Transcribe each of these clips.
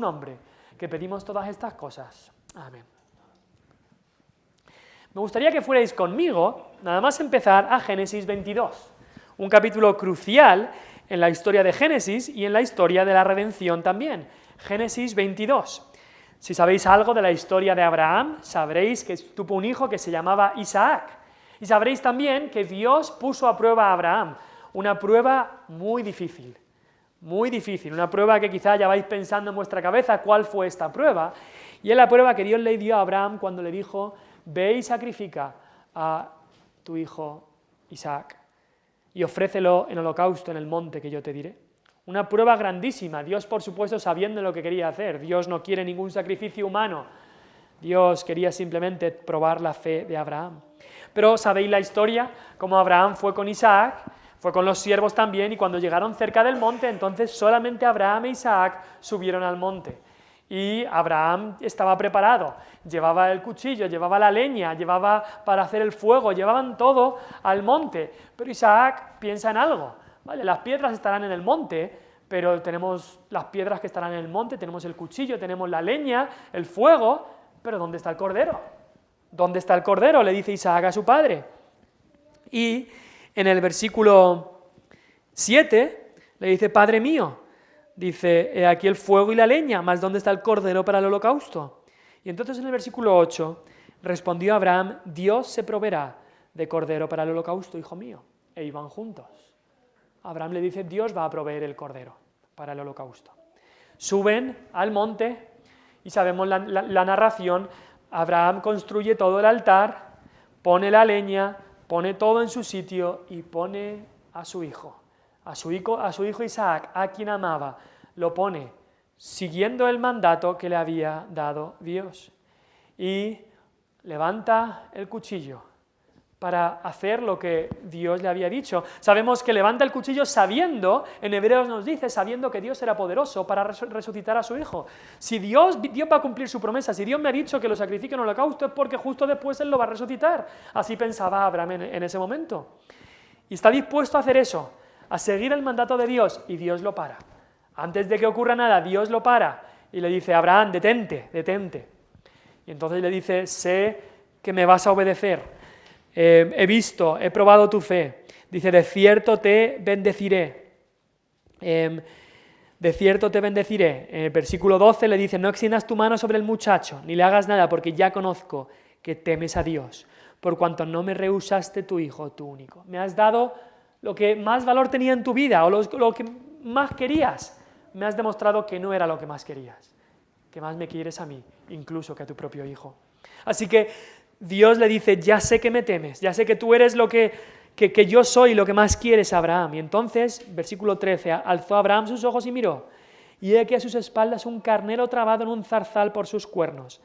nombre, que pedimos todas estas cosas. Amén. Me gustaría que fuerais conmigo, nada más empezar, a Génesis 22, un capítulo crucial en la historia de Génesis y en la historia de la redención también. Génesis 22. Si sabéis algo de la historia de Abraham, sabréis que tuvo un hijo que se llamaba Isaac. Y sabréis también que Dios puso a prueba a Abraham, una prueba muy difícil, una prueba que quizá ya vais pensando en vuestra cabeza cuál fue esta prueba, y es la prueba que Dios le dio a Abraham cuando le dijo: ve y sacrifica a tu hijo Isaac, y ofrécelo en holocausto en el monte que yo te diré. Una prueba grandísima, Dios por supuesto sabiendo lo que quería hacer. Dios no quiere ningún sacrificio humano, Dios quería simplemente probar la fe de Abraham. Pero sabéis la historia, como Abraham fue con Isaac, fue con los siervos también, y cuando llegaron cerca del monte, entonces solamente Abraham e Isaac subieron al monte. Y Abraham estaba preparado, llevaba el cuchillo, llevaba la leña, llevaba para hacer el fuego, llevaban todo al monte. Pero Isaac piensa en algo, ¿vale? Las piedras estarán en el monte, pero tenemos las piedras que estarán en el monte, tenemos el cuchillo, tenemos la leña, el fuego, pero ¿dónde está el cordero? ¿Dónde está el cordero?, le dice Isaac a su padre. Y en el versículo 7 le dice: Padre mío, dice, he aquí el fuego y la leña, mas ¿dónde está el cordero para el holocausto? Y entonces en el versículo 8 respondió Abraham: Dios se proveerá de cordero para el holocausto, hijo mío. E iban juntos. Abraham le dice: Dios va a proveer el cordero para el holocausto. Suben al monte y sabemos la narración. Abraham construye todo el altar, pone la leña, pone todo en su sitio y pone a su hijo Isaac, a quien amaba, lo pone siguiendo el mandato que le había dado Dios. Y levanta el cuchillo para hacer lo que Dios le había dicho. Sabemos que levanta el cuchillo sabiendo, en Hebreos nos dice, sabiendo que Dios era poderoso para resucitar a su hijo. Si Dios va a cumplir su promesa, si Dios me ha dicho que lo sacrifique en holocausto, es porque justo después Él lo va a resucitar. Así pensaba Abraham en ese momento. Y está dispuesto a hacer eso, a seguir el mandato de Dios, y Dios lo para. Antes de que ocurra nada, Dios lo para y le dice: Abraham, detente. Y entonces le dice: sé que me vas a obedecer. He probado tu fe. Dice: de cierto te bendeciré. De cierto te bendeciré. En el versículo 12 le dice: no extiendas tu mano sobre el muchacho, ni le hagas nada, porque ya conozco que temes a Dios, por cuanto no me rehusaste tu hijo, tu único. Me has dado lo que más valor tenía en tu vida, o lo que más querías. Me has demostrado que no era lo que más querías, que más me quieres a mí, incluso que a tu propio hijo. Así que Dios le dice: ya sé que me temes, ya sé que tú eres lo que yo soy, lo que más quieres, Abraham. Y entonces, versículo 13, alzó Abraham sus ojos y miró, y he aquí a sus espaldas un carnero trabado en un zarzal por sus cuernos.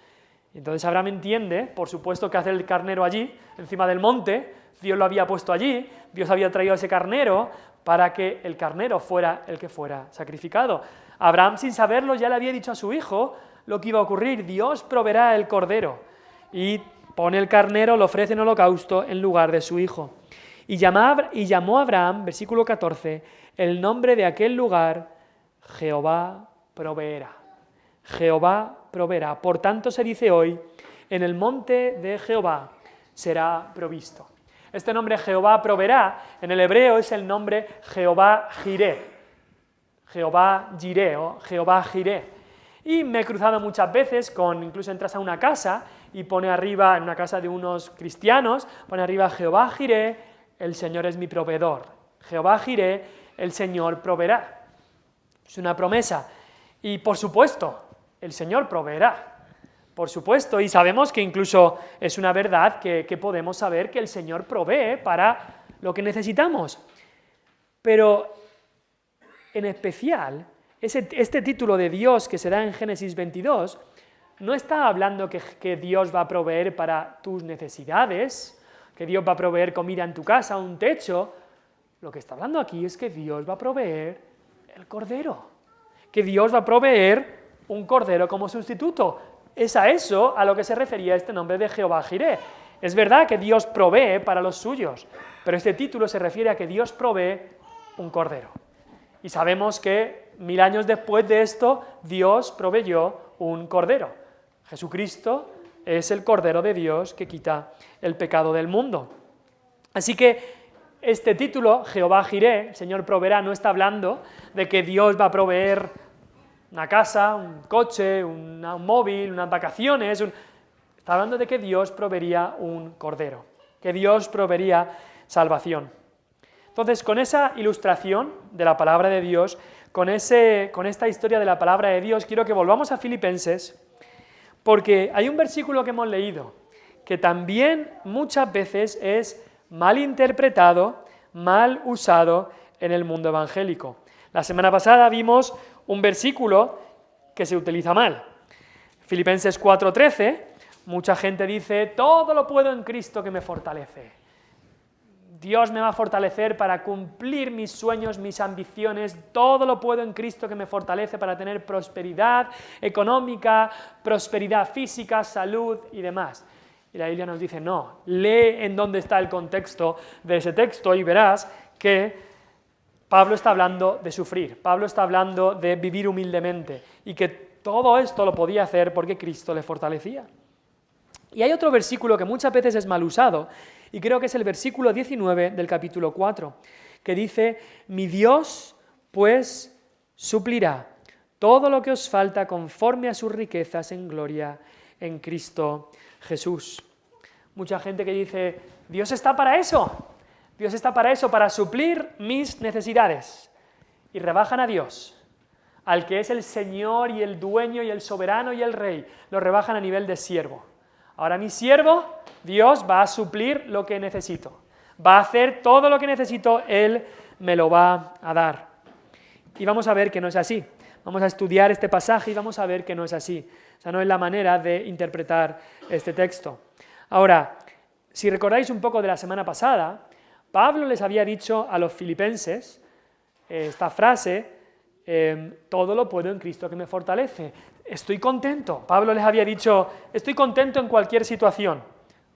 Y entonces Abraham entiende, por supuesto, que hace el carnero allí, encima del monte. Dios lo había puesto allí, Dios había traído ese carnero para que el carnero fuera el que fuera sacrificado. Abraham, sin saberlo, ya le había dicho a su hijo lo que iba a ocurrir: Dios proveerá el cordero. Y pone el carnero, lo ofrece en holocausto en lugar de su hijo. Y llamó a Abraham, versículo 14, el nombre de aquel lugar: Jehová proveerá. Jehová proveerá. Por tanto se dice hoy: en el monte de Jehová será provisto. Este nombre Jehová proveerá, en el hebreo es el nombre Jehová Jireh. Jehová Jireh o Jehová Jireh. Y me he cruzado muchas veces incluso entras a una casa y pone arriba, en una casa de unos cristianos, pone arriba: Jehová Jireh, el Señor es mi proveedor. Jehová Jireh, el Señor proveerá. Es una promesa. Y por supuesto, el Señor proveerá. Por supuesto, y sabemos que incluso es una verdad que podemos saber que el Señor provee para lo que necesitamos. Pero, en especial, este título de Dios que se da en Génesis 22 no está hablando que Dios va a proveer para tus necesidades, que Dios va a proveer comida en tu casa, un techo. Lo que está hablando aquí es que Dios va a proveer el cordero, que Dios va a proveer un cordero como sustituto. Es a eso a lo que se refería este nombre de Jehová Jireh. Es verdad que Dios provee para los suyos, pero este título se refiere a que Dios provee un cordero. Y sabemos que 1000 años después de esto, Dios proveyó un cordero. Jesucristo es el Cordero de Dios que quita el pecado del mundo. Así que este título, Jehová Jireh, el Señor proveerá, no está hablando de que Dios va a proveer una casa, un coche, un móvil, unas vacaciones. Está hablando de que Dios proveería un cordero, que Dios proveería salvación. Entonces, con esa ilustración de la palabra de Dios, con esta historia de la palabra de Dios, quiero que volvamos a Filipenses, porque hay un versículo que hemos leído que también muchas veces es mal interpretado, mal usado en el mundo evangélico. La semana pasada vimos un versículo que se utiliza mal. Filipenses 4:13, mucha gente dice, todo lo puedo en Cristo que me fortalece. Dios me va a fortalecer para cumplir mis sueños, mis ambiciones, todo lo puedo en Cristo que me fortalece para tener prosperidad económica, prosperidad física, salud y demás. Y la Biblia nos dice, no, lee en dónde está el contexto de ese texto y verás que Pablo está hablando de sufrir, Pablo está hablando de vivir humildemente y que todo esto lo podía hacer porque Cristo le fortalecía. Y hay otro versículo que muchas veces es mal usado, y creo que es el versículo 19 del capítulo 4, que dice, mi Dios, pues, suplirá todo lo que os falta conforme a sus riquezas en gloria en Cristo Jesús. Mucha gente que dice, Dios está para eso, Dios está para eso, para suplir mis necesidades. Y rebajan a Dios, al que es el Señor y el dueño y el soberano y el Rey, lo rebajan a nivel de siervo. Ahora mi siervo, Dios, va a suplir lo que necesito. Va a hacer todo lo que necesito, Él me lo va a dar. Y vamos a ver que no es así. Vamos a estudiar este pasaje y vamos a ver que no es así. O sea, no es la manera de interpretar este texto. Ahora, si recordáis un poco de la semana pasada, Pablo les había dicho a los filipenses esta frase, todo lo puedo en Cristo que me fortalece. Estoy contento. Pablo les había dicho, estoy contento en cualquier situación,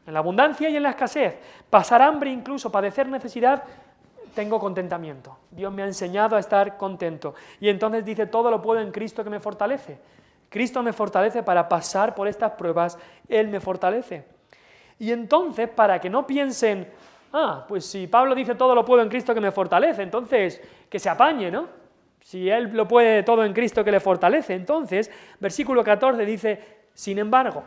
en la abundancia y en la escasez. Pasar hambre incluso, padecer necesidad, tengo contentamiento. Dios me ha enseñado a estar contento. Y entonces dice, todo lo puedo en Cristo que me fortalece. Cristo me fortalece para pasar por estas pruebas, Él me fortalece. Y entonces, para que no piensen, pues si Pablo dice todo lo puedo en Cristo que me fortalece, entonces que se apañe, ¿no? Si Él lo puede todo en Cristo que le fortalece, entonces, versículo 14 dice, sin embargo,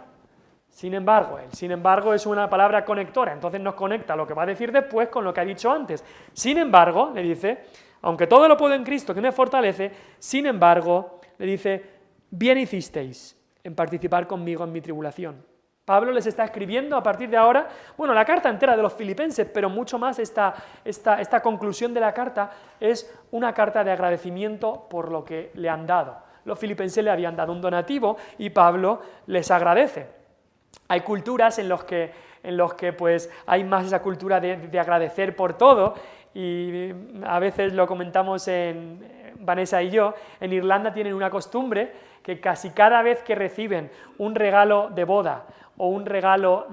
el sin embargo es una palabra conectora, entonces nos conecta lo que va a decir después con lo que ha dicho antes. Sin embargo, le dice, aunque todo lo puedo en Cristo que me fortalece, sin embargo, le dice, bien hicisteis en participar conmigo en mi tribulación. Pablo les está escribiendo a partir de ahora, la carta entera de los filipenses, pero mucho más esta conclusión de la carta es una carta de agradecimiento por lo que le han dado. Los filipenses le habían dado un donativo y Pablo les agradece. Hay culturas en los que pues, hay más esa cultura de agradecer por todo y a veces lo comentamos Vanessa y yo, en Irlanda tienen una costumbre que casi cada vez que reciben un regalo de boda o un regalo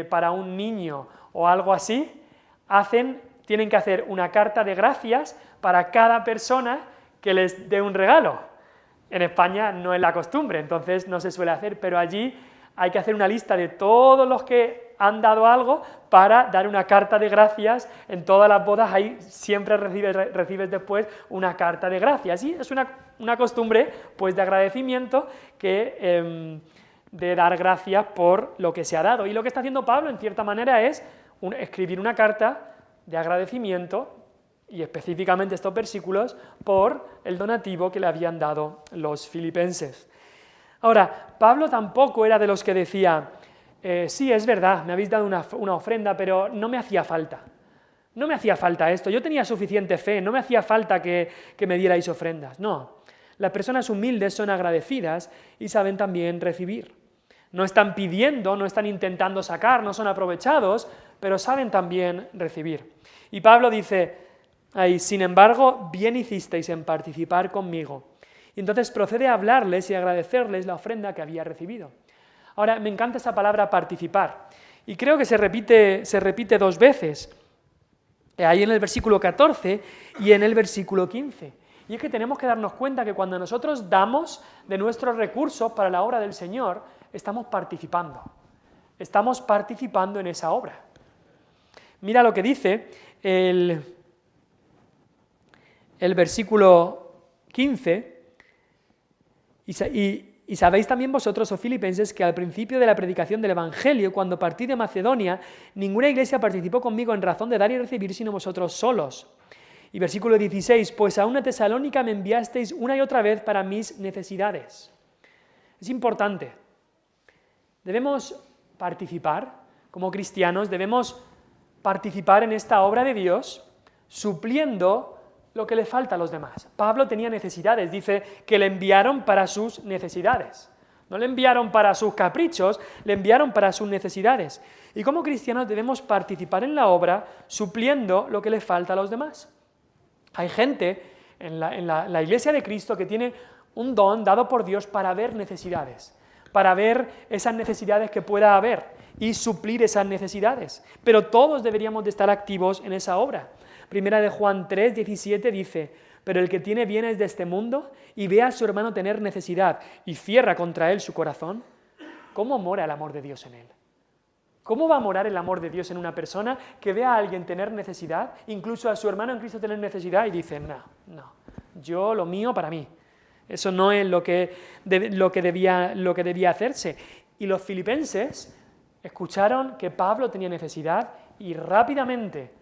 para un niño o algo así, tienen que hacer una carta de gracias para cada persona que les dé un regalo. En España no es la costumbre, entonces no se suele hacer, pero allí hay que hacer una lista de todos los que han dado algo para dar una carta de gracias. En todas las bodas ahí siempre recibes después una carta de gracias. Y es una costumbre pues, de agradecimiento de dar gracias por lo que se ha dado. Y lo que está haciendo Pablo, en cierta manera, es escribir una carta de agradecimiento, y específicamente estos versículos, por el donativo que le habían dado los filipenses. Ahora, Pablo tampoco era de los que decía, sí, es verdad, me habéis dado una ofrenda, pero no me hacía falta. No me hacía falta esto, yo tenía suficiente fe, no me hacía falta que me dierais ofrendas. No, las personas humildes son agradecidas y saben también recibir. No están pidiendo, no están intentando sacar, no son aprovechados, pero saben también recibir. Y Pablo dice, sin embargo, bien hicisteis en participar conmigo. Y entonces procede a hablarles y agradecerles la ofrenda que había recibido. Ahora, me encanta esa palabra participar, y creo que se repite 2 veces, ahí en el versículo 14 y en el versículo 15. Y es que tenemos que darnos cuenta que cuando nosotros damos de nuestros recursos para la obra del Señor, estamos participando. Estamos participando en esa obra. Mira lo que dice el versículo 15. Y sabéis también vosotros, oh filipenses, que al principio de la predicación del Evangelio, cuando partí de Macedonia, ninguna iglesia participó conmigo en razón de dar y recibir, sino vosotros solos. Y versículo 16, pues a una Tesalónica me enviasteis una y otra vez para mis necesidades. Es importante. Debemos participar, como cristianos, debemos participar en esta obra de Dios, supliendo lo que le falta a los demás. Pablo tenía necesidades, dice que le enviaron para sus necesidades. No le enviaron para sus caprichos, le enviaron para sus necesidades. Y como cristianos debemos participar en la obra, supliendo lo que le falta a los demás. Hay gente en la Iglesia de Cristo que tiene un don dado por Dios para ver necesidades, para ver esas necesidades que pueda haber y suplir esas necesidades. Pero todos deberíamos de estar activos en esa obra. Primera de Juan 3, 17 dice, pero el que tiene bienes de este mundo y ve a su hermano tener necesidad y cierra contra él su corazón, ¿cómo mora el amor de Dios en él? ¿Cómo va a morar el amor de Dios en una persona que ve a alguien tener necesidad, incluso a su hermano en Cristo tener necesidad y dice, no, yo lo mío para mí? Eso no es lo que debía hacerse. Y los filipenses escucharon que Pablo tenía necesidad y rápidamente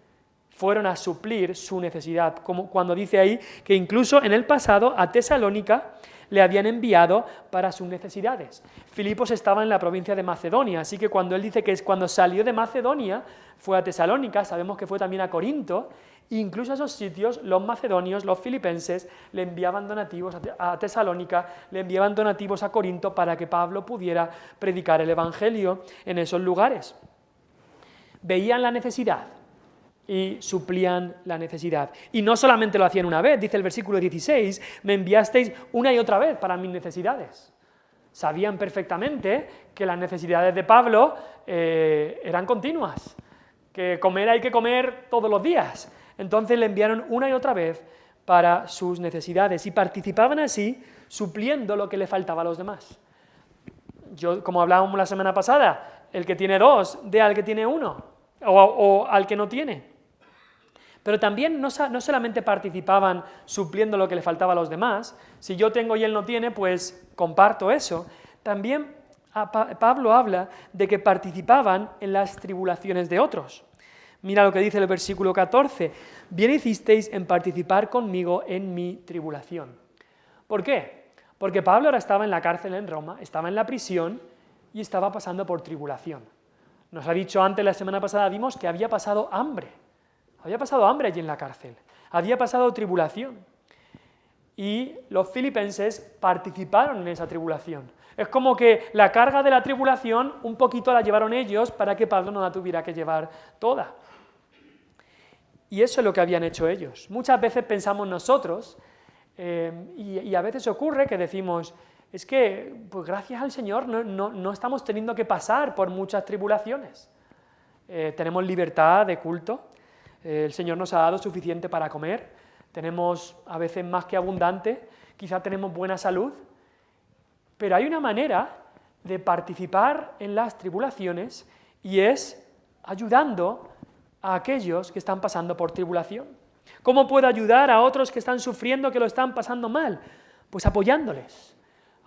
fueron a suplir su necesidad, como cuando dice ahí que incluso en el pasado a Tesalónica le habían enviado para sus necesidades. Filipos estaba en la provincia de Macedonia, así que cuando él dice que es cuando salió de Macedonia, fue a Tesalónica, sabemos que fue también a Corinto, e incluso a esos sitios los macedonios, los filipenses, le enviaban donativos a Tesalónica, le enviaban donativos a Corinto para que Pablo pudiera predicar el Evangelio en esos lugares. Veían la necesidad y suplían la necesidad. Y no solamente lo hacían una vez, dice el versículo 16, me enviasteis una y otra vez para mis necesidades. Sabían perfectamente que las necesidades de Pablo eran continuas, que comer hay que comer todos los días. Entonces le enviaron una y otra vez para sus necesidades y participaban así supliendo lo que le faltaba a los demás. Como hablábamos la semana pasada, el que tiene dos, dé al que tiene uno o al que no tiene. Pero también no solamente participaban supliendo lo que le faltaba a los demás, si yo tengo y él no tiene, pues comparto eso. También Pablo habla de que participaban en las tribulaciones de otros. Mira lo que dice el versículo 14, bien hicisteis en participar conmigo en mi tribulación. ¿Por qué? Porque Pablo ahora estaba en la cárcel en Roma, estaba en la prisión y estaba pasando por tribulación. Nos ha dicho antes, la semana pasada vimos que había pasado hambre. Había pasado hambre allí en la cárcel, había pasado tribulación. Y los filipenses participaron en esa tribulación. Es como que la carga de la tribulación un poquito la llevaron ellos para que Pablo no la tuviera que llevar toda. Y eso es lo que habían hecho ellos. Muchas veces pensamos nosotros, y a veces ocurre que decimos, es que pues gracias al Señor no estamos teniendo que pasar por muchas tribulaciones. Tenemos libertad de culto. El Señor nos ha dado suficiente para comer, tenemos a veces más que abundante, quizá tenemos buena salud, pero hay una manera de participar en las tribulaciones y es ayudando a aquellos que están pasando por tribulación. ¿Cómo puedo ayudar a otros que están sufriendo, que lo están pasando mal? Pues apoyándoles.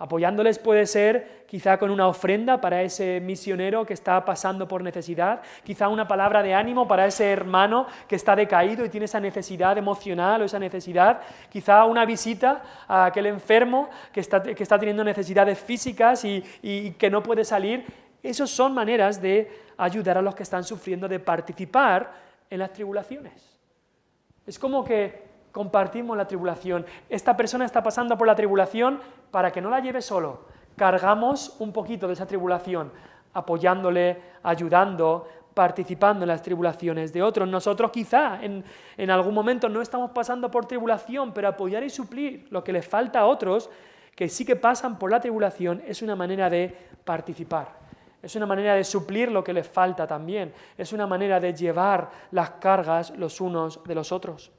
Apoyándoles puede ser quizá con una ofrenda para ese misionero que está pasando por necesidad, quizá una palabra de ánimo para ese hermano que está decaído y tiene esa necesidad emocional o esa necesidad, quizá una visita a aquel enfermo que está teniendo necesidades físicas y que no puede salir. Esas son maneras de ayudar a los que están sufriendo, de participar en las tribulaciones. Es como que compartimos la tribulación. Esta persona está pasando por la tribulación, para que no la lleve solo, cargamos un poquito de esa tribulación, apoyándole, ayudando, participando en las tribulaciones de otros. Nosotros quizá en algún momento no estamos pasando por tribulación, pero apoyar y suplir lo que les falta a otros que sí que pasan por la tribulación es una manera de participar. Es una manera de suplir lo que les falta también. Es una manera de llevar las cargas los unos de los otros.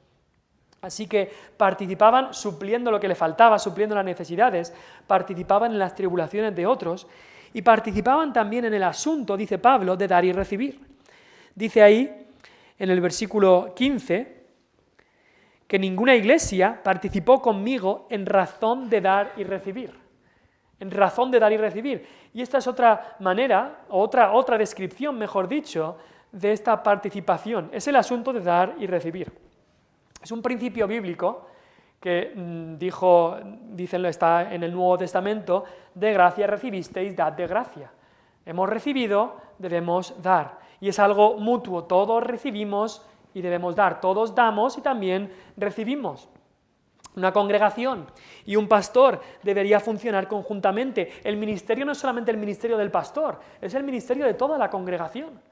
Así que participaban supliendo lo que le faltaba, supliendo las necesidades, participaban en las tribulaciones de otros y participaban también en el asunto, dice Pablo, de dar y recibir. Dice ahí, en el versículo 15, que ninguna iglesia participó conmigo en razón de dar y recibir. En razón de dar y recibir. Y esta es otra manera, otra descripción, mejor dicho, de esta participación. Es el asunto de dar y recibir. Es un principio bíblico que está en el Nuevo Testamento, de gracia recibisteis, dad de gracia. Hemos recibido, debemos dar. Y es algo mutuo, todos recibimos y debemos dar, todos damos y también recibimos. Una congregación y un pastor debería funcionar conjuntamente. El ministerio no es solamente el ministerio del pastor, es el ministerio de toda la congregación.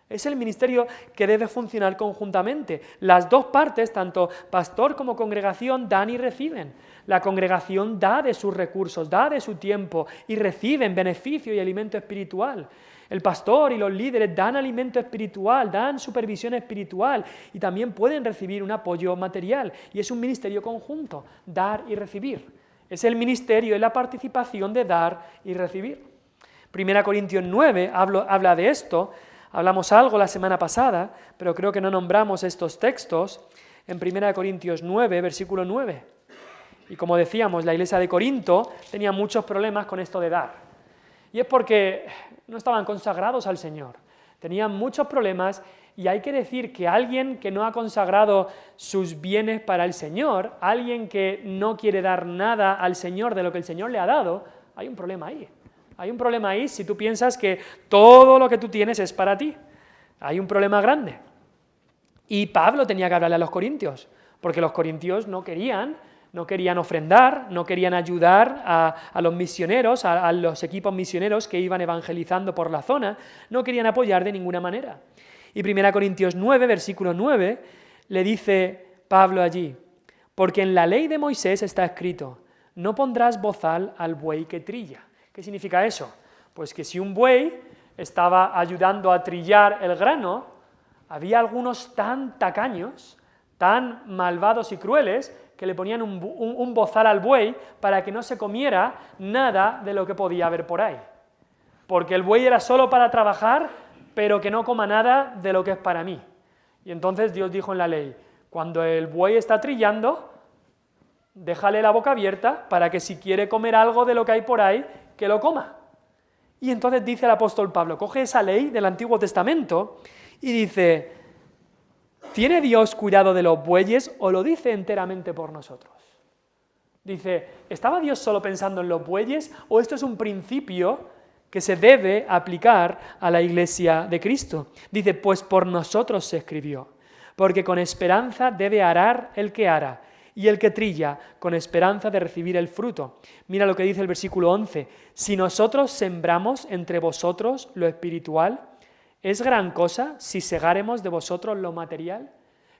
Es el ministerio que debe funcionar conjuntamente. Las dos partes, tanto pastor como congregación, dan y reciben. La congregación da de sus recursos, da de su tiempo y reciben beneficio y alimento espiritual. El pastor y los líderes dan alimento espiritual, dan supervisión espiritual y también pueden recibir un apoyo material. Y es un ministerio conjunto, dar y recibir. Es el ministerio, es la participación de dar y recibir. 1 Corintios 9 habla de esto. Hablamos algo la semana pasada, pero creo que no nombramos estos textos en 1 Corintios 9, versículo 9. Y como decíamos, la iglesia de Corinto tenía muchos problemas con esto de dar. Y es porque no estaban consagrados al Señor. Tenían muchos problemas y hay que decir que alguien que no ha consagrado sus bienes para el Señor, alguien que no quiere dar nada al Señor de lo que el Señor le ha dado, hay un problema ahí. Hay un problema ahí si tú piensas que todo lo que tú tienes es para ti. Hay un problema grande. Y Pablo tenía que hablarle a los corintios, porque los corintios no querían ofrendar, no querían ayudar a los misioneros, a los equipos misioneros que iban evangelizando por la zona, no querían apoyar de ninguna manera. Y 1 Corintios 9, versículo 9, le dice Pablo allí, porque en la ley de Moisés está escrito, no pondrás bozal al buey que trilla. ¿Qué significa eso? Pues que si un buey estaba ayudando a trillar el grano, había algunos tan tacaños, tan malvados y crueles, que le ponían un bozal al buey para que no se comiera nada de lo que podía haber por ahí. Porque el buey era solo para trabajar, pero que no coma nada de lo que es para mí. Y entonces Dios dijo en la ley, cuando el buey está trillando, déjale la boca abierta para que si quiere comer algo de lo que hay por ahí, que lo coma. Y entonces dice el apóstol Pablo, coge esa ley del Antiguo Testamento y dice, ¿tiene Dios cuidado de los bueyes o lo dice enteramente por nosotros? Dice, ¿estaba Dios solo pensando en los bueyes o esto es un principio que se debe aplicar a la iglesia de Cristo? Dice, pues por nosotros se escribió, porque con esperanza debe arar el que ara, y el que trilla con esperanza de recibir el fruto. Mira lo que dice el versículo 11. Si nosotros sembramos entre vosotros lo espiritual, ¿es gran cosa si segáremos de vosotros lo material?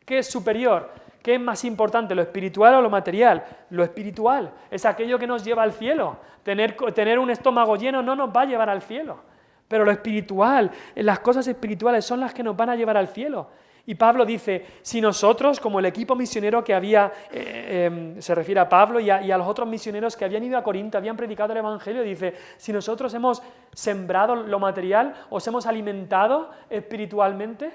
¿Qué es superior? ¿Qué es más importante, lo espiritual o lo material? Lo espiritual es aquello que nos lleva al cielo. Tener un estómago lleno no nos va a llevar al cielo. Pero lo espiritual, las cosas espirituales son las que nos van a llevar al cielo. Y Pablo dice, si nosotros, como el equipo misionero que había, se refiere a Pablo y a los otros misioneros que habían ido a Corinto, habían predicado el Evangelio, dice, si nosotros hemos sembrado lo material, os hemos alimentado espiritualmente,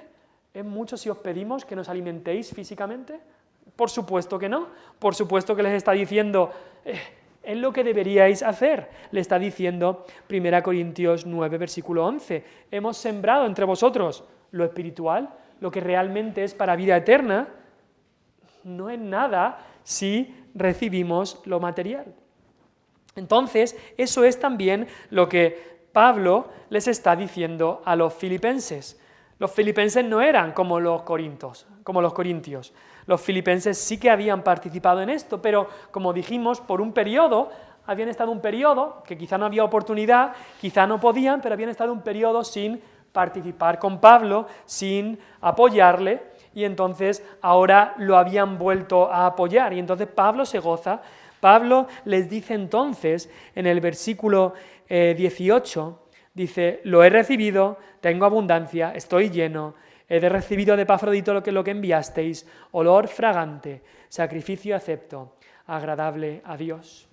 ¿es mucho si os pedimos que nos alimentéis físicamente? Por supuesto que no, por supuesto que les está diciendo, es lo que deberíais hacer, le está diciendo 1 Corintios 9, versículo 11, hemos sembrado entre vosotros lo espiritual, lo que realmente es para vida eterna, no es nada si recibimos lo material. Entonces, eso es también lo que Pablo les está diciendo a los filipenses. Los filipenses no eran como los corintios. Los filipenses sí que habían participado en esto, pero como dijimos, por un periodo, habían estado un periodo que quizá no había oportunidad, quizá no podían, pero habían estado un periodo sin participar con Pablo, sin apoyarle, y entonces ahora lo habían vuelto a apoyar, y entonces Pablo se goza. Pablo les dice entonces, en el versículo 18, dice, lo he recibido, tengo abundancia, estoy lleno, he recibido de Epafrodito lo que enviasteis, olor fragante, sacrificio acepto, agradable a Dios.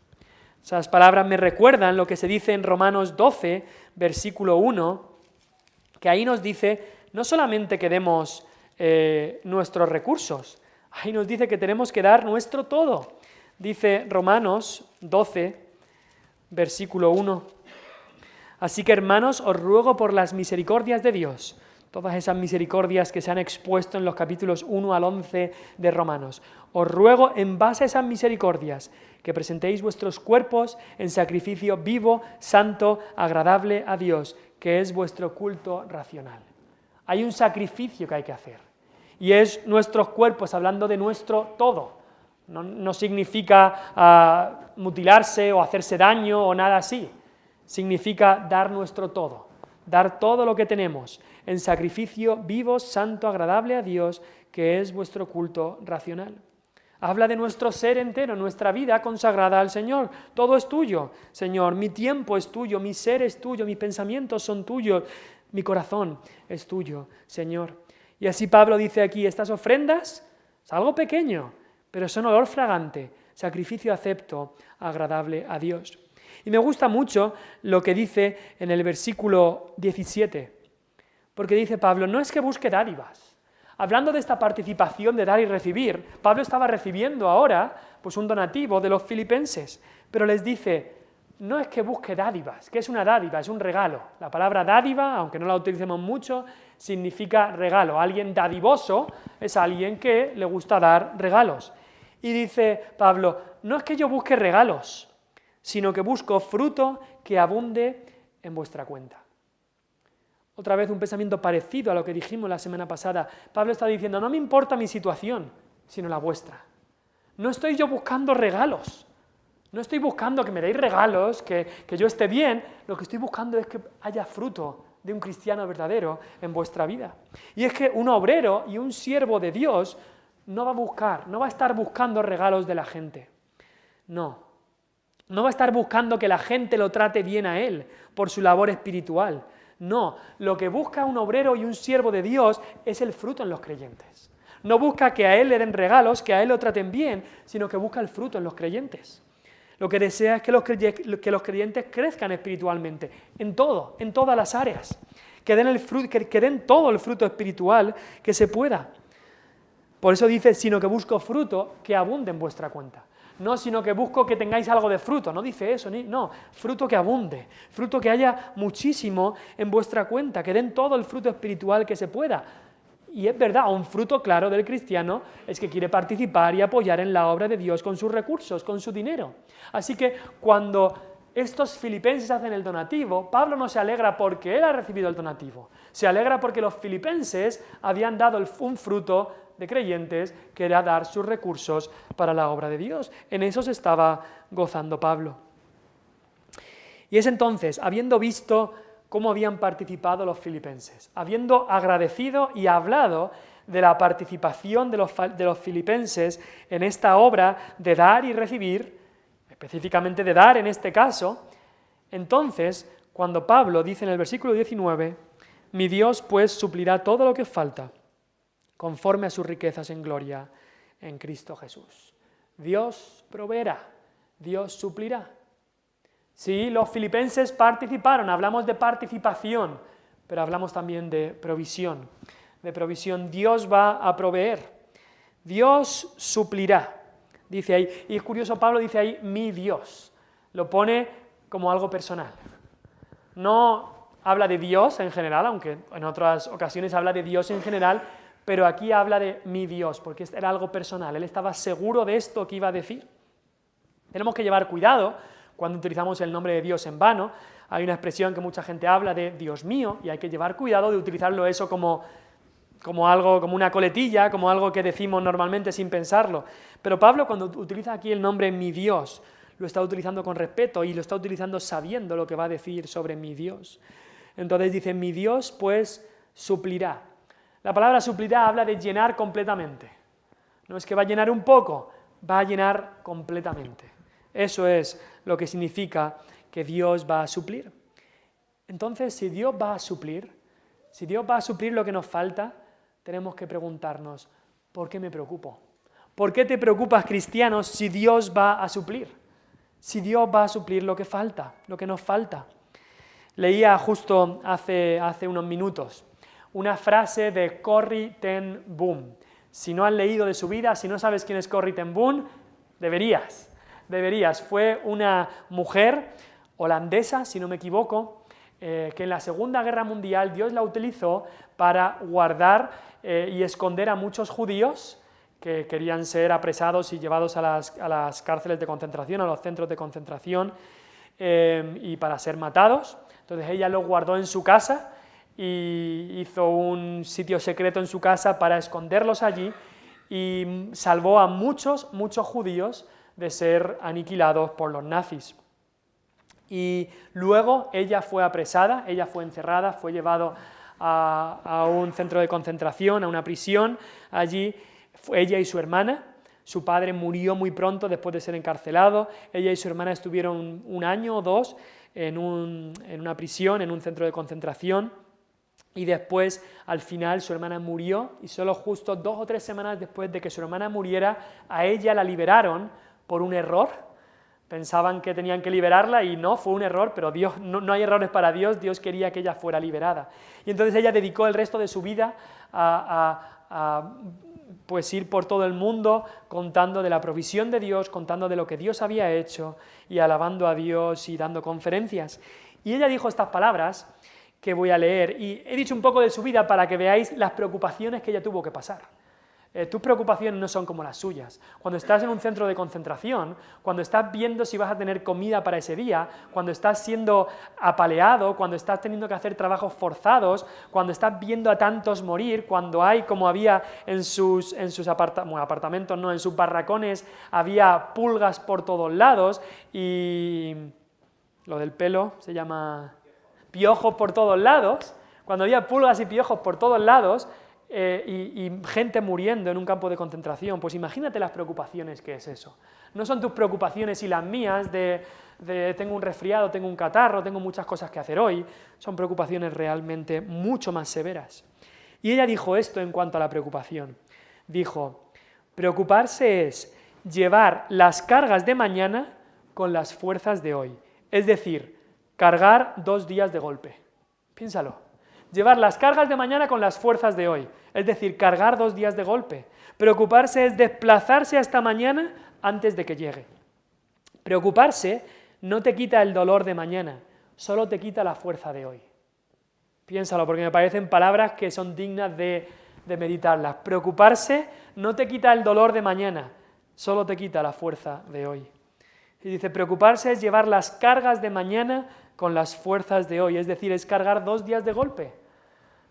Esas palabras me recuerdan lo que se dice en Romanos 12, versículo 1, que ahí nos dice, no solamente que demos nuestros recursos, ahí nos dice que tenemos que dar nuestro todo. Dice Romanos 12, versículo 1, así que hermanos, os ruego por las misericordias de Dios, todas esas misericordias que se han expuesto en los capítulos 1 al 11 de Romanos, os ruego en base a esas misericordias que presentéis vuestros cuerpos en sacrificio vivo, santo, agradable a Dios, que es vuestro culto racional. Hay un sacrificio que hay que hacer, y es nuestros cuerpos, hablando de nuestro todo. No significa mutilarse o hacerse daño o nada así. Significa dar nuestro todo, dar todo lo que tenemos en sacrificio vivo, santo, agradable a Dios, que es vuestro culto racional. Habla de nuestro ser entero, nuestra vida consagrada al Señor. Todo es tuyo, Señor. Mi tiempo es tuyo, mi ser es tuyo, mis pensamientos son tuyos, mi corazón es tuyo, Señor. Y así Pablo dice aquí, estas ofrendas es algo pequeño, pero son olor fragante, sacrificio acepto, agradable a Dios. Y me gusta mucho lo que dice en el versículo 17, porque dice Pablo, no es que busque dádivas. Hablando de esta participación de dar y recibir, Pablo estaba recibiendo ahora pues un donativo de los filipenses, pero les dice, no es que busque dádivas. ¿Qué es una dádiva? Es un regalo. La palabra dádiva, aunque no la utilicemos mucho, significa regalo. Alguien dadivoso es alguien que le gusta dar regalos. Y dice Pablo, no es que yo busque regalos, sino que busco fruto que abunde en vuestra cuenta. Otra vez un pensamiento parecido a lo que dijimos la semana pasada. Pablo está diciendo, no me importa mi situación, sino la vuestra. No estoy yo buscando regalos, no estoy buscando que me deis regalos, que yo esté bien, lo que estoy buscando es que haya fruto de un cristiano verdadero en vuestra vida. Y es que un obrero y un siervo de Dios no va a estar buscando regalos de la gente. No va a estar buscando que la gente lo trate bien a él por su labor espiritual. No, lo que busca un obrero y un siervo de Dios es el fruto en los creyentes. No busca que a él le den regalos, que a él lo traten bien, sino que busca el fruto en los creyentes. Lo que desea es que los creyentes crezcan espiritualmente, en todo, en todas las áreas, que den todo el fruto espiritual que se pueda. Por eso dice, sino que busco fruto que abunde en vuestra cuenta. No, sino que busco que tengáis algo de fruto. No dice eso, no, fruto que abunde, fruto que haya muchísimo en vuestra cuenta, que den todo el fruto espiritual que se pueda. Y es verdad, un fruto claro del cristiano es que quiere participar y apoyar en la obra de Dios con sus recursos, con su dinero. Así que cuando estos filipenses hacen el donativo, Pablo no se alegra porque él ha recibido el donativo, se alegra porque los filipenses habían dado un fruto de creyentes que era dar sus recursos para la obra de Dios. En eso se estaba gozando Pablo. Y es entonces, habiendo visto cómo habían participado los filipenses, habiendo agradecido y hablado de la participación de los filipenses en esta obra de dar y recibir, específicamente de dar en este caso, entonces, cuando Pablo dice en el versículo 19, mi Dios pues suplirá todo lo que falta, conforme a sus riquezas en gloria en Cristo Jesús. Dios proveerá, Dios suplirá. Sí, los filipenses participaron, hablamos de participación, pero hablamos también de provisión. De provisión, Dios va a proveer, Dios suplirá, dice ahí. Y es curioso, Pablo dice ahí, mi Dios, lo pone como algo personal. No habla de Dios en general, aunque en otras ocasiones habla de Dios en general, pero aquí habla de mi Dios, porque era algo personal, él estaba seguro de esto que iba a decir. Tenemos que llevar cuidado cuando utilizamos el nombre de Dios en vano. Hay una expresión que mucha gente habla de Dios mío, y hay que llevar cuidado de utilizarlo eso como algo, como una coletilla, como algo que decimos normalmente sin pensarlo. Pero Pablo, cuando utiliza aquí el nombre mi Dios, lo está utilizando con respeto y lo está utilizando sabiendo lo que va a decir sobre mi Dios. Entonces dice, mi Dios pues suplirá. La palabra suplirá habla de llenar completamente. No es que va a llenar un poco, va a llenar completamente. Eso es lo que significa que Dios va a suplir. Entonces, si Dios va a suplir lo que nos falta, tenemos que preguntarnos, ¿por qué me preocupo? ¿Por qué te preocupas, cristiano, si Dios va a suplir? Si Dios va a suplir lo que falta, lo que nos falta. Leía justo hace unos minutos una frase de Corrie ten Boom. Si no has leído de su vida, si no sabes quién es Corrie ten Boom, deberías. Fue una mujer holandesa, si no me equivoco, que en la Segunda Guerra Mundial Dios la utilizó para guardar y esconder a muchos judíos que querían ser apresados y llevados a las cárceles de concentración, a los centros de concentración, y para ser matados. Entonces ella los guardó en su casa y hizo un sitio secreto en su casa para esconderlos allí y salvó a muchos judíos de ser aniquilados por los nazis. Y luego ella fue apresada, ella fue encerrada, fue llevado a un centro de concentración, a una prisión. Allí ella y su hermana, su padre murió muy pronto después de ser encarcelado, ella y su hermana estuvieron un año o dos en una prisión, en un centro de concentración, y después, al final, su hermana murió, y solo justo 2 o 3 semanas después de que su hermana muriera, a ella la liberaron por un error. Pensaban que tenían que liberarla y no, fue un error, pero Dios, no hay errores para Dios, Dios quería que ella fuera liberada. Y entonces ella dedicó el resto de su vida a pues ir por todo el mundo contando de la provisión de Dios, contando de lo que Dios había hecho y alabando a Dios y dando conferencias. Y ella dijo estas palabras que voy a leer, y he dicho un poco de su vida para que veáis las preocupaciones que ella tuvo que pasar. Tus preocupaciones no son como las suyas. Cuando estás en un centro de concentración, cuando estás viendo si vas a tener comida para ese día, cuando estás siendo apaleado, cuando estás teniendo que hacer trabajos forzados, cuando estás viendo a tantos morir, cuando hay, como había en sus apartamentos, no, en sus barracones, había pulgas por todos lados, y lo del pelo se llama piojos por todos lados, cuando había pulgas y piojos por todos lados, y gente muriendo en un campo de concentración, pues imagínate las preocupaciones que es eso. No son tus preocupaciones y las mías de tengo un resfriado, tengo un catarro, tengo muchas cosas que hacer hoy, son preocupaciones realmente mucho más severas. Y ella dijo esto en cuanto a la preocupación. Dijo, preocuparse es llevar las cargas de mañana con las fuerzas de hoy. Es decir, cargar 2 días de golpe. Piénsalo. Llevar las cargas de mañana con las fuerzas de hoy, es decir, cargar 2 días de golpe. Preocuparse es desplazarse hasta mañana antes de que llegue. Preocuparse no te quita el dolor de mañana, solo te quita la fuerza de hoy. Piénsalo, porque me parecen palabras que son dignas de meditarlas. Preocuparse no te quita el dolor de mañana, solo te quita la fuerza de hoy. Y dice, preocuparse es llevar las cargas de mañana con las fuerzas de hoy, es decir, es cargar 2 días de golpe.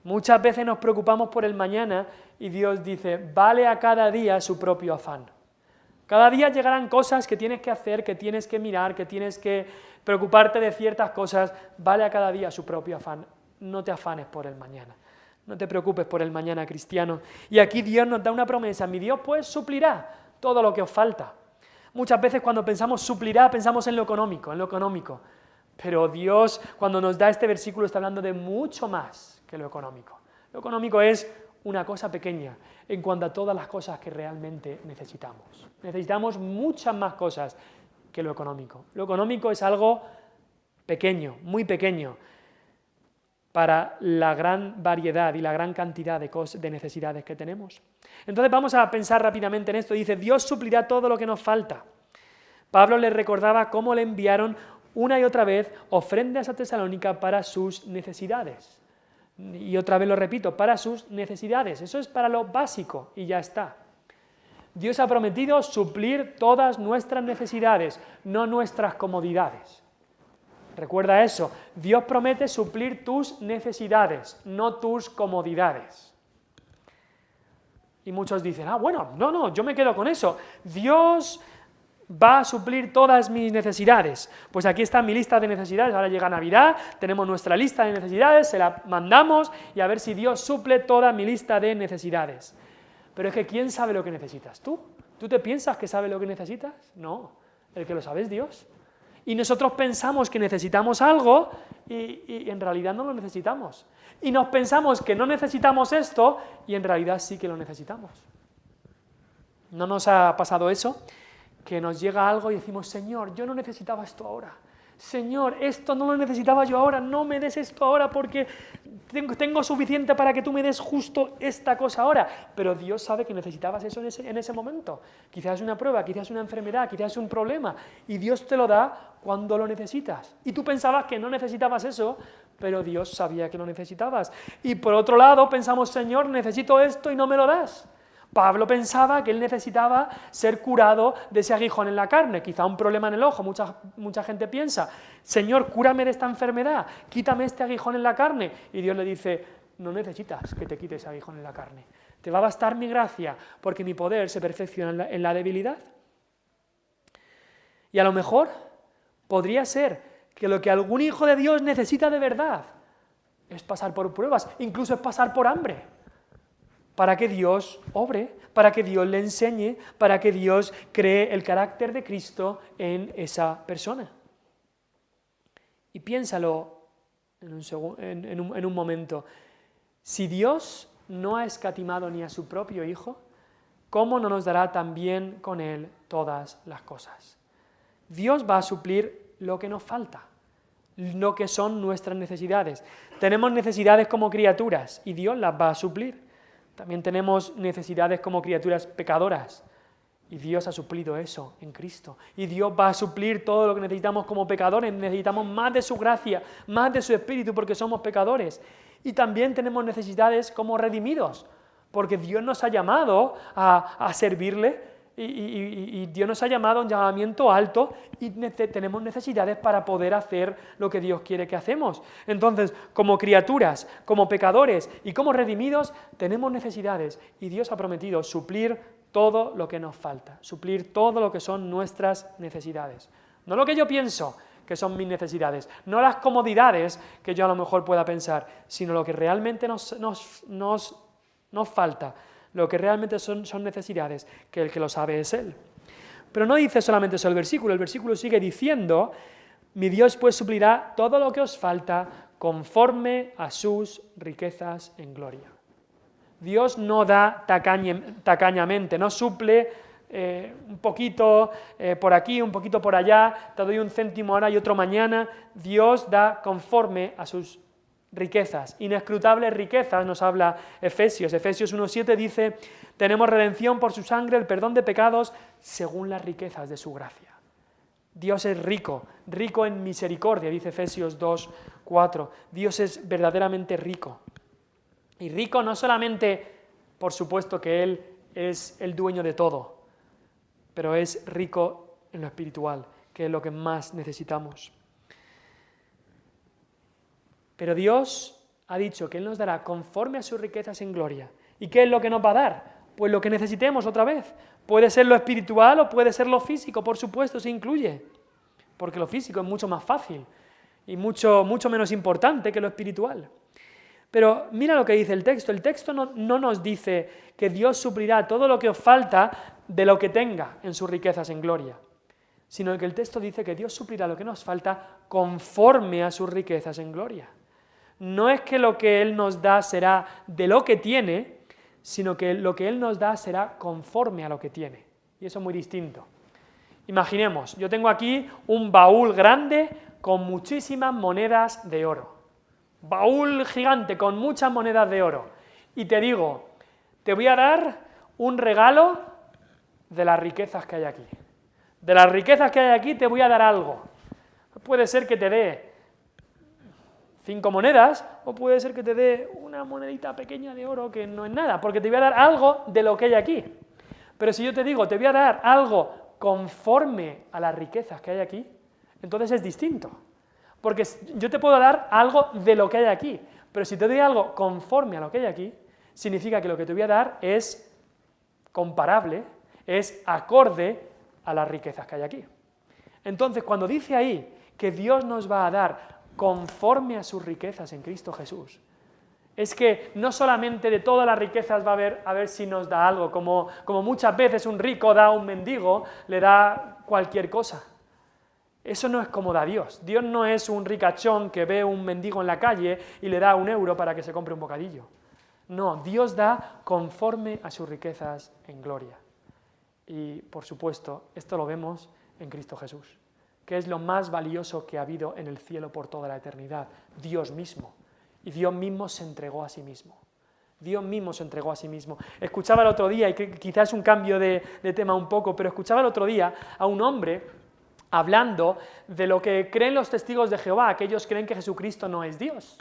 Muchas veces nos preocupamos por el mañana y Dios dice, vale a cada día su propio afán. Cada día llegarán cosas que tienes que hacer, que tienes que mirar, que tienes que preocuparte de ciertas cosas, vale a cada día su propio afán. No te afanes por el mañana, no te preocupes por el mañana, cristiano. Y aquí Dios nos da una promesa, mi Dios pues suplirá todo lo que os falta. Muchas veces cuando pensamos suplirá, pensamos en lo económico. Pero Dios, cuando nos da este versículo, está hablando de mucho más que lo económico. Lo económico es una cosa pequeña en cuanto a todas las cosas que realmente necesitamos. Necesitamos muchas más cosas que lo económico. Lo económico es algo pequeño, muy pequeño, para la gran variedad y la gran cantidad de necesidades que tenemos. Entonces vamos a pensar rápidamente en esto. Dice, Dios suplirá todo lo que nos falta. Pablo les recordaba cómo le enviaron una y otra vez ofrendas a Tesalónica para sus necesidades. Y otra vez lo repito, para sus necesidades. Eso es para lo básico y ya está. Dios ha prometido suplir todas nuestras necesidades, no nuestras comodidades. Recuerda eso, Dios promete suplir tus necesidades, no tus comodidades. Y muchos dicen, bueno, no, yo me quedo con eso. Dios va a suplir todas mis necesidades. Pues aquí está mi lista de necesidades, ahora llega Navidad, tenemos nuestra lista de necesidades, se la mandamos y a ver si Dios suple toda mi lista de necesidades. Pero es que ¿quién sabe lo que necesitas? ¿Tú? ¿Tú te piensas que sabes lo que necesitas? No, el que lo sabe es Dios. Y nosotros pensamos que necesitamos algo y en realidad no lo necesitamos. Y nos pensamos que no necesitamos esto y en realidad sí que lo necesitamos. ¿No nos ha pasado eso? Que nos llega algo y decimos, Señor, yo no necesitaba esto ahora. Señor, esto no lo necesitaba yo ahora, no me des esto ahora porque tengo suficiente para que tú me des justo esta cosa ahora. Pero Dios sabe que necesitabas eso en ese momento. Quizás es una prueba, quizás es una enfermedad, quizás es un problema. Y Dios te lo da cuando lo necesitas. Y tú pensabas que no necesitabas eso, pero Dios sabía que lo necesitabas. Y por otro lado pensamos, Señor, necesito esto y no me lo das. Pablo pensaba que él necesitaba ser curado de ese aguijón en la carne, quizá un problema en el ojo. Mucha gente piensa, Señor, cúrame de esta enfermedad, quítame este aguijón en la carne. Y Dios le dice, no necesitas que te quite ese aguijón en la carne. Te va a bastar mi gracia, porque mi poder se perfecciona en la debilidad. Y a lo mejor podría ser que lo que algún hijo de Dios necesita de verdad es pasar por pruebas, incluso es pasar por hambre, para que Dios obre, para que Dios le enseñe, para que Dios cree el carácter de Cristo en esa persona. Y piénsalo en un momento. Si Dios no ha escatimado ni a su propio Hijo, ¿cómo no nos dará también con Él todas las cosas? Dios va a suplir lo que nos falta, lo que son nuestras necesidades. Tenemos necesidades como criaturas y Dios las va a suplir. También tenemos necesidades como criaturas pecadoras y Dios ha suplido eso en Cristo. Y Dios va a suplir todo lo que necesitamos como pecadores. Necesitamos más de su gracia, más de su Espíritu porque somos pecadores. Y también tenemos necesidades como redimidos, porque Dios nos ha llamado a servirle y Dios nos ha llamado a un llamamiento alto y tenemos necesidades para poder hacer lo que Dios quiere que hacemos. Entonces, como criaturas, como pecadores y como redimidos, tenemos necesidades y Dios ha prometido suplir todo lo que nos falta, suplir todo lo que son nuestras necesidades. No lo que yo pienso que son mis necesidades, no las comodidades que yo a lo mejor pueda pensar, sino lo que realmente nos falta. Lo que realmente son necesidades, que el que lo sabe es Él. Pero no dice solamente eso el versículo sigue diciendo, mi Dios pues suplirá todo lo que os falta conforme a sus riquezas en gloria. Dios no da tacañamente, no suple un poquito por aquí, un poquito por allá, te doy un céntimo ahora y otro mañana. Dios da conforme a sus riquezas, inescrutables riquezas, nos habla Efesios 1:7 dice, tenemos redención por su sangre, el perdón de pecados, según las riquezas de su gracia. Dios es rico, rico en misericordia, dice Efesios 2:4. Dios es verdaderamente rico. Y rico no solamente, por supuesto que Él es el dueño de todo, pero es rico en lo espiritual, que es lo que más necesitamos. Pero Dios ha dicho que Él nos dará conforme a sus riquezas en gloria. ¿Y qué es lo que nos va a dar? Pues lo que necesitemos otra vez. Puede ser lo espiritual o puede ser lo físico, por supuesto, se incluye. Porque lo físico es mucho más fácil y mucho menos importante que lo espiritual. Pero mira lo que dice el texto. El texto no nos dice que Dios suplirá todo lo que os falta de lo que tenga en sus riquezas en gloria, sino que el texto dice que Dios suplirá lo que nos falta conforme a sus riquezas en gloria. No es que lo que Él nos da será de lo que tiene, sino que lo que Él nos da será conforme a lo que tiene. Y eso es muy distinto. Imaginemos, yo tengo aquí un baúl grande con muchísimas monedas de oro. Baúl gigante con muchas monedas de oro. Y te digo, te voy a dar un regalo de las riquezas que hay aquí. De las riquezas que hay aquí te voy a dar algo. Puede ser que te dé 5 monedas, o puede ser que te dé una monedita pequeña de oro que no es nada, porque te voy a dar algo de lo que hay aquí. Pero si yo te digo, te voy a dar algo conforme a las riquezas que hay aquí, entonces es distinto. Porque yo te puedo dar algo de lo que hay aquí, pero si te doy algo conforme a lo que hay aquí, significa que lo que te voy a dar es comparable, es acorde a las riquezas que hay aquí. Entonces, cuando dice ahí que Dios nos va a dar conforme a sus riquezas en Cristo Jesús, es que no solamente de todas las riquezas va a ver si nos da algo, como muchas veces un rico da a un mendigo, le da cualquier cosa. Eso no es como da Dios. Dios no es un ricachón que ve un mendigo en la calle y le da 1 euro para que se compre un bocadillo. No, Dios da conforme a sus riquezas en gloria. Y, por supuesto, esto lo vemos en Cristo Jesús, que es lo más valioso que ha habido en el cielo por toda la eternidad, Dios mismo. Y Dios mismo se entregó a sí mismo. Dios mismo se entregó a sí mismo. Escuchaba el otro día, y quizás es un cambio de tema un poco, pero escuchaba el otro día a un hombre hablando de lo que creen los testigos de Jehová, que ellos creen que Jesucristo no es Dios.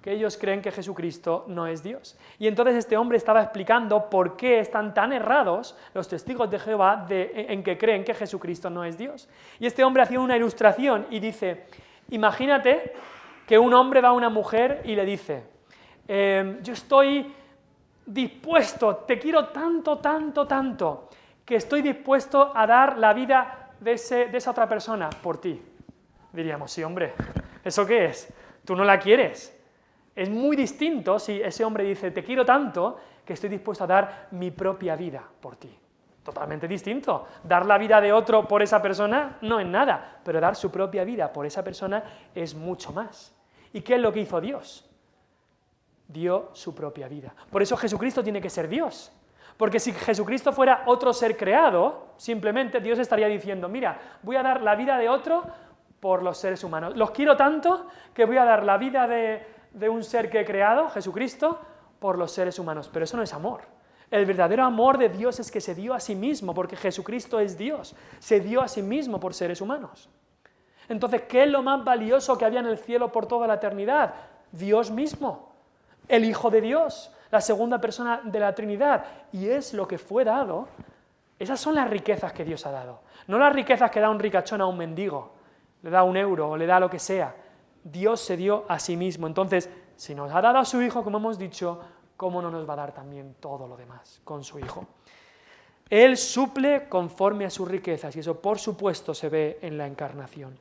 Que ellos creen que Jesucristo no es Dios. Y entonces este hombre estaba explicando por qué están tan errados los testigos de Jehová en que creen que Jesucristo no es Dios. Y este hombre hacía una ilustración y dice, imagínate que un hombre va a una mujer y le dice, yo estoy dispuesto, te quiero tanto, tanto, tanto, que estoy dispuesto a dar la vida de esa otra persona por ti. Diríamos, sí, hombre, ¿eso qué es? Tú no la quieres. Es muy distinto si ese hombre dice, te quiero tanto que estoy dispuesto a dar mi propia vida por ti. Totalmente distinto. Dar la vida de otro por esa persona no es nada, pero dar su propia vida por esa persona es mucho más. ¿Y qué es lo que hizo Dios? Dio su propia vida. Por eso Jesucristo tiene que ser Dios. Porque si Jesucristo fuera otro ser creado, simplemente Dios estaría diciendo, mira, voy a dar la vida de otro por los seres humanos. Los quiero tanto que voy a dar la vida de un ser que he creado, Jesucristo, por los seres humanos. Pero eso no es amor. El verdadero amor de Dios es que se dio a sí mismo, porque Jesucristo es Dios. Se dio a sí mismo por seres humanos. Entonces, ¿qué es lo más valioso que había en el cielo por toda la eternidad? Dios mismo, el Hijo de Dios, la segunda persona de la Trinidad. Y es lo que fue dado. Esas son las riquezas que Dios ha dado. No las riquezas que da un ricachón a un mendigo. Le da 1 euro o le da lo que sea. Dios se dio a sí mismo. Entonces, si nos ha dado a su Hijo, como hemos dicho, ¿cómo no nos va a dar también todo lo demás con su Hijo? Él suple conforme a sus riquezas, y eso, por supuesto, se ve en la encarnación.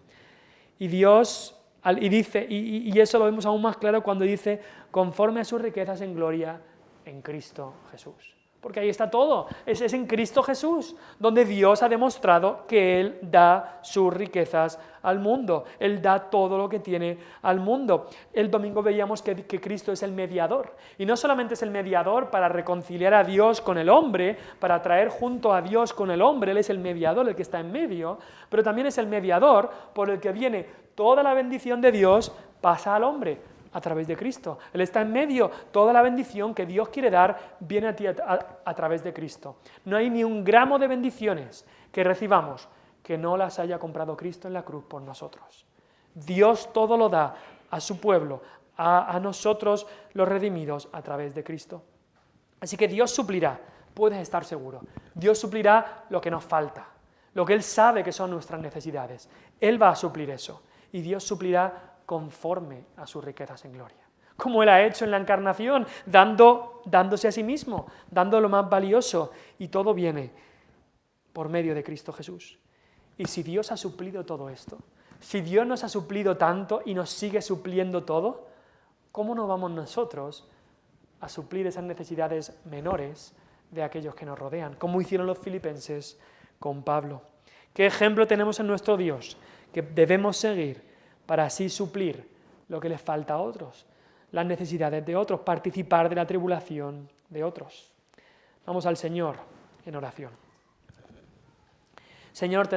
Y Dios, y eso lo vemos aún más claro cuando dice, conforme a sus riquezas en gloria en Cristo Jesús. Porque ahí está todo, es en Cristo Jesús, donde Dios ha demostrado que Él da sus riquezas al mundo, Él da todo lo que tiene al mundo. El domingo veíamos que Cristo es el mediador, y no solamente es el mediador para reconciliar a Dios con el hombre, para traer junto a Dios con el hombre, Él es el mediador, el que está en medio, pero también es el mediador por el que viene toda la bendición de Dios, pasa al hombre, a través de Cristo. Él está en medio. Toda la bendición que Dios quiere dar viene a ti a través de Cristo. No hay ni un gramo de bendiciones que recibamos que no las haya comprado Cristo en la cruz por nosotros. Dios todo lo da a su pueblo, a nosotros los redimidos a través de Cristo. Así que Dios suplirá, puedes estar seguro. Dios suplirá lo que nos falta, lo que Él sabe que son nuestras necesidades. Él va a suplir eso. Y Dios suplirá conforme a sus riquezas en gloria. Como Él ha hecho en la encarnación, dándose a sí mismo, dando lo más valioso, y todo viene por medio de Cristo Jesús. Y si Dios ha suplido todo esto, si Dios nos ha suplido tanto y nos sigue supliendo todo, ¿cómo no vamos nosotros a suplir esas necesidades menores de aquellos que nos rodean, como hicieron los filipenses con Pablo? ¿Qué ejemplo tenemos en nuestro Dios que debemos seguir para así suplir lo que les falta a otros, las necesidades de otros, participar de la tribulación de otros? Vamos al Señor en oración. Señor, te damos